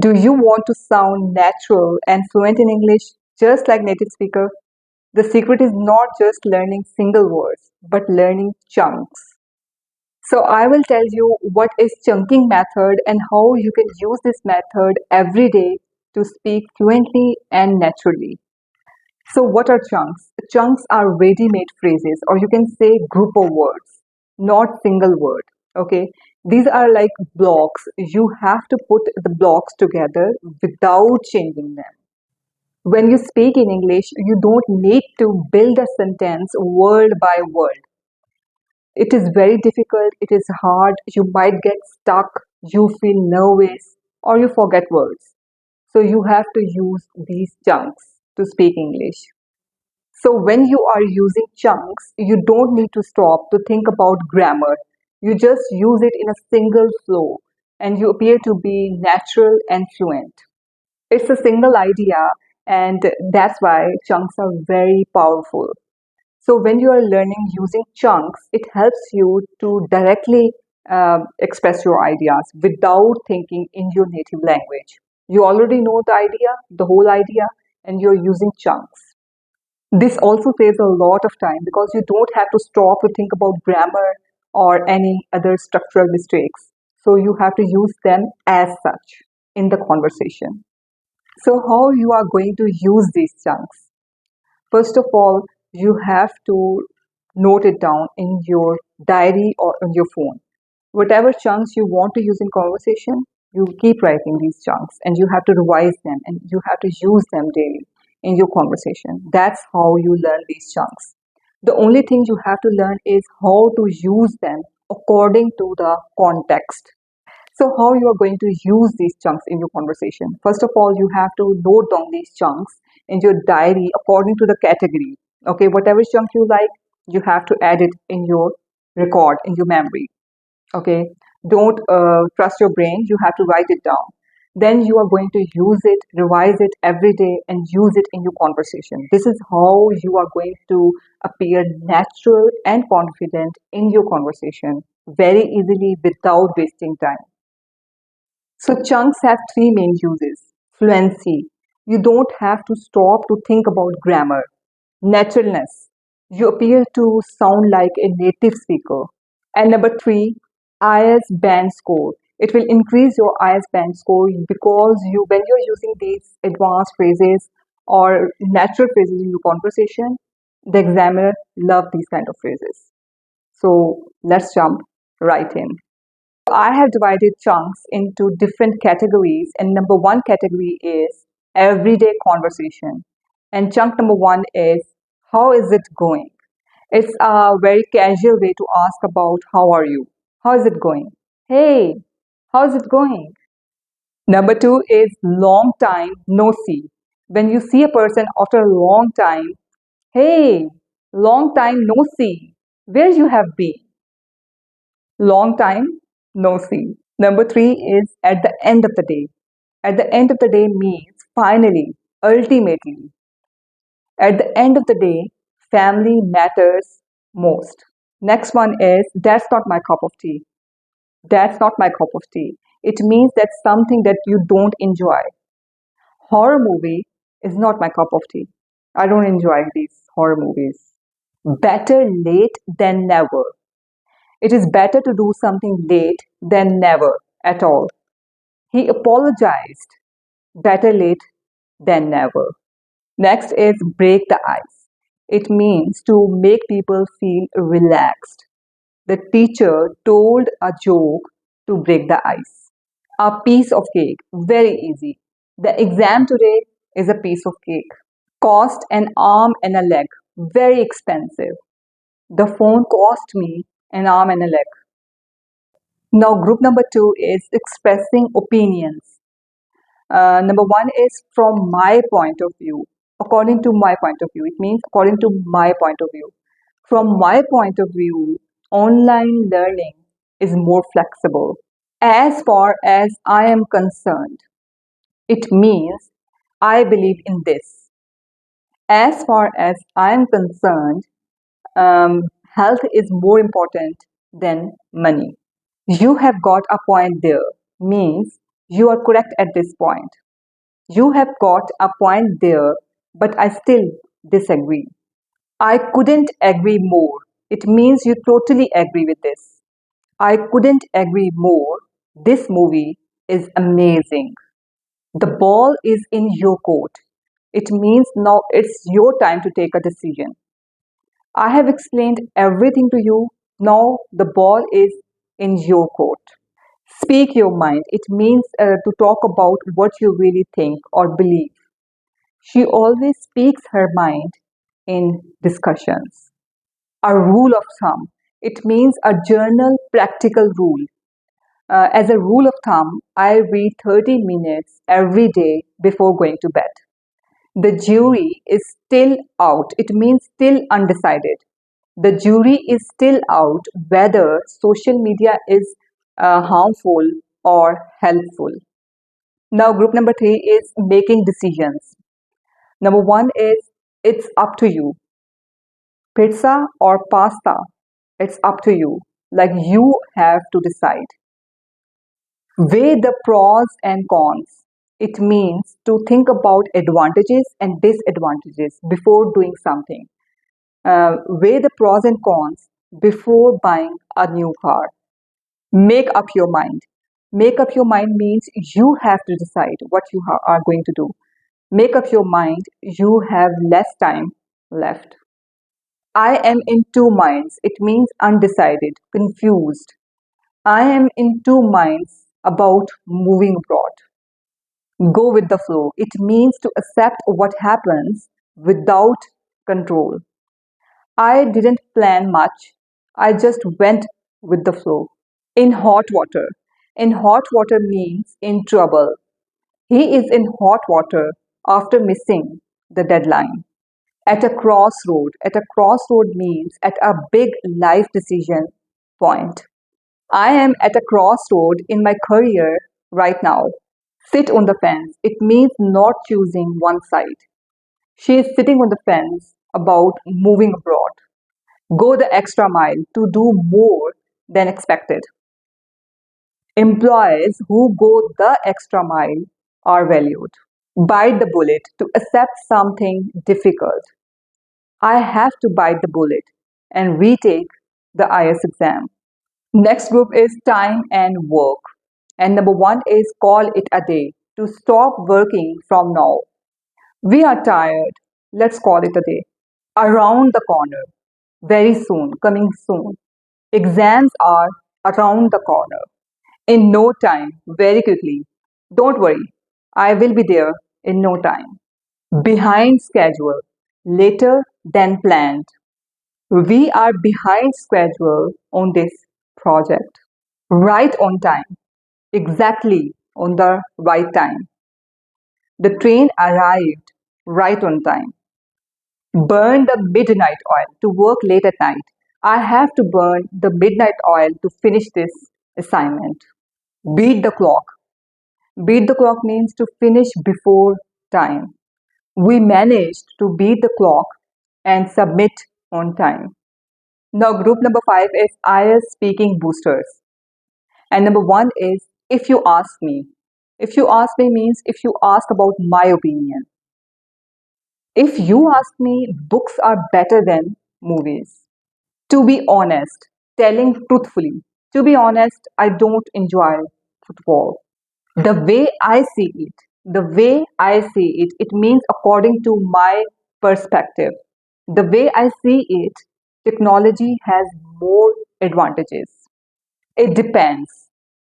Do you want to sound natural and fluent in English just like native speaker? The secret is not just learning single words, but learning chunks. So I will tell you what is chunking method and how you can use this method every day to speak fluently and naturally. So what are chunks? Chunks are ready-made phrases, or you can say group of words, not single word. Okay. These are like blocks. You have to put the blocks together without changing them. When you speak in English, you don't need to build a sentence word by word. It is very difficult, it is hard, you might get stuck, you feel nervous, or you forget words. So you have to use these chunks to speak English. So when you are using chunks, you don't need to stop to think about grammar. You just use it in a single flow and you appear to be natural and fluent. It's a single idea, and that's why chunks are very powerful. So when you are learning using chunks, it helps you to directly express your ideas without thinking in your native language. You already know the idea, the whole idea, and you're using chunks. This also saves a lot of time because you don't have to stop to think about grammar or any other structural mistakes. So you have to use them as such in the conversation. So how you are going to use these chunks? First of all, you have to note it down in your diary or on your phone. Whatever chunks you want to use in conversation, you keep writing these chunks and you have to revise them and you have to use them daily in your conversation. That's how you learn these chunks. The only thing you have to learn is how to use them according to the context. So how you are going to use these chunks in your conversation? First of all, you have to note down these chunks in your diary according to the category. Okay, whatever chunk you like, you have to add it in your record, in your memory. Okay, don't trust your brain. You have to write it down. Then you are going to use it, revise it every day, and use it in your conversation. This is how you are going to appear natural and confident in your conversation very easily without wasting time. So chunks have three main uses. Fluency. You don't have to stop to think about grammar. Naturalness. You appear to sound like a native speaker. And number three, IELTS band score. It will increase your IELTS band score because when you're using these advanced phrases or natural phrases in your conversation, the examiner love these kind of phrases. So let's jump right in. I have divided chunks into different categories, and number one category is everyday conversation. And chunk number one is how is it going? It's a very casual way to ask about how are you? How is it going? Hey, how is it going? Number two is long time no see. When you see a person after a long time, hey, long time no see. Where you have been? Long time no see. Number three is at the end of the day. At the end of the day means finally, ultimately. At the end of the day, family matters most. Next one is that's not my cup of tea. That's not my cup of tea. It means that's something that you don't enjoy. Horror movie is not my cup of tea. I don't enjoy these horror movies. Better late than never. It is better to do something late than never at all. He apologized. Better late than never. Next is break the ice. It means to make people feel relaxed. The teacher told a joke to break the ice. A piece of cake. Very easy. The exam today is a piece of cake. Cost an arm and a leg. Very expensive. The phone cost me an arm and a leg. Now, group number two is expressing opinions. Number one is from my point of view. According to my point of view, it means according to my point of view. From my point of view, online learning is more flexible. As far as I am concerned, it means I believe in this. As far as I am concerned, health is more important than money. You have got a point there means You are correct at this point. You have got a point there, but I still disagree. I couldn't agree more. It means you totally agree with this. I couldn't agree more. This movie is amazing. The ball is in your court. It means now it's your time to take a decision. I have explained everything to you. Now the ball is in your court. Speak your mind. It means to talk about what you really think or believe. She always speaks her mind in discussions. A rule of thumb. It means a journal practical rule. As a rule of thumb, I read 30 minutes every day before going to bed. The jury is still out. It means still undecided. The jury is still out whether social media is harmful or helpful. Now, group number three is making decisions. Number one is it's up to you. Pizza or pasta, it's up to you. Like you have to decide. Weigh the pros and cons. It means to think about advantages and disadvantages before doing something. Weigh the pros and cons before buying a new car. Make up your mind. Make up your mind means you have to decide what you are going to do. Make up your mind, you have less time left. I am in two minds. It means undecided, confused. I am in two minds about moving abroad. Go with the flow. It means to accept what happens without control. I didn't plan much. I just went with the flow. In hot water. In hot water means in trouble. He is in hot water after missing the deadline. At a crossroad. At a crossroad means at a big life decision point. I am at a crossroad in my career right now. Sit on the fence. It means not choosing one side. She is sitting on the fence about moving abroad. Go the extra mile to do more than expected. Employees who go the extra mile are valued. Bite the bullet to accept something difficult. I have to bite the bullet and retake the IS exam. Next group is time and work. And number one is call it a day to stop working from now. We are tired. Let's call it a day. Around the corner. Very soon. Coming soon. Exams are around the corner. In no time. Very quickly. Don't worry. I will be there in no time. Behind schedule. Later than planned. We are behind schedule on this project. Right on time. Exactly on the right time. The train arrived right on time. Burn the midnight oil to work late at night. I have to burn the midnight oil to finish this assignment. Beat the clock. Beat the clock means to finish before time. We managed to beat the clock and submit on time. Now, group number five is IELTS speaking boosters. And number one is if you ask me. If you ask me means if you ask about my opinion. If you ask me, books are better than movies. To be honest, telling truthfully, to be honest, I don't enjoy football. The way I see it, the way I see it, it means according to my perspective. The way I see it, technology has more advantages. It depends.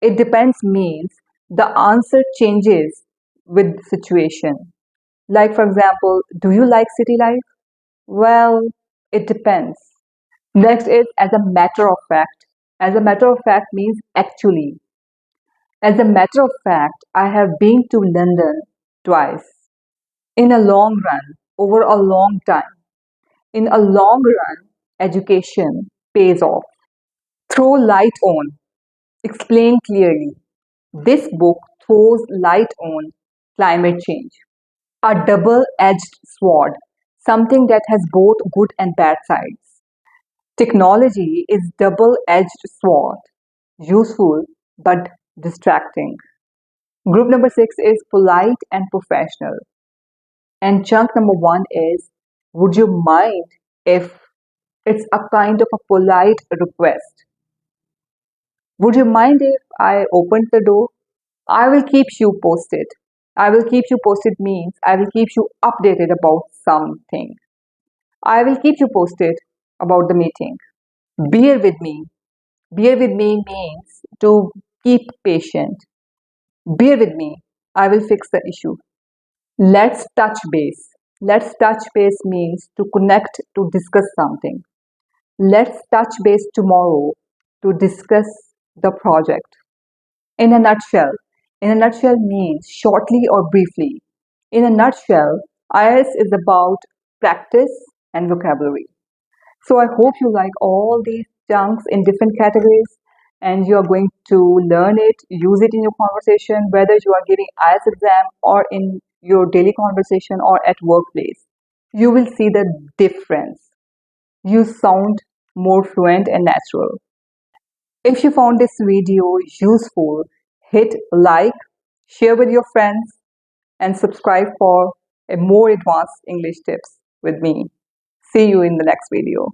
It depends means the answer changes with situation. Like, for example, do you like city life? Well, it depends. Next is as a matter of fact. As a matter of fact means actually. As a matter of fact, I have been to London twice. In a long run, over a long time. In a long run, education pays off. Throw light on. Explain clearly. This book throws light on climate change. A double edged sword, something that has both good and bad sides. Technology is double edged sword, useful but distracting. Group number 6 is polite and professional. And chunk number 1 is, would you mind if it's a kind of a polite request? Would you mind if I opened the door? I will keep you posted. I will keep you posted means I will keep you updated about something. I will keep you posted about the meeting. Bear with me. Bear with me means to keep patient. Bear with me. I will fix the issue. Let's touch base. Let's touch base means to connect to discuss something. Let's touch base tomorrow to discuss the project. In a nutshell, in a nutshell means shortly or briefly. In a nutshell, IELTS is about practice and vocabulary. So I hope you like all these chunks in different categories and you are going to learn it, use it in your conversation, whether you are giving IELTS exam or in your daily conversation or at workplace. You will see the difference. You sound more fluent and natural. If you found this video useful, hit like, share with your friends, and subscribe for a more advanced English tips with me. See you in the next video.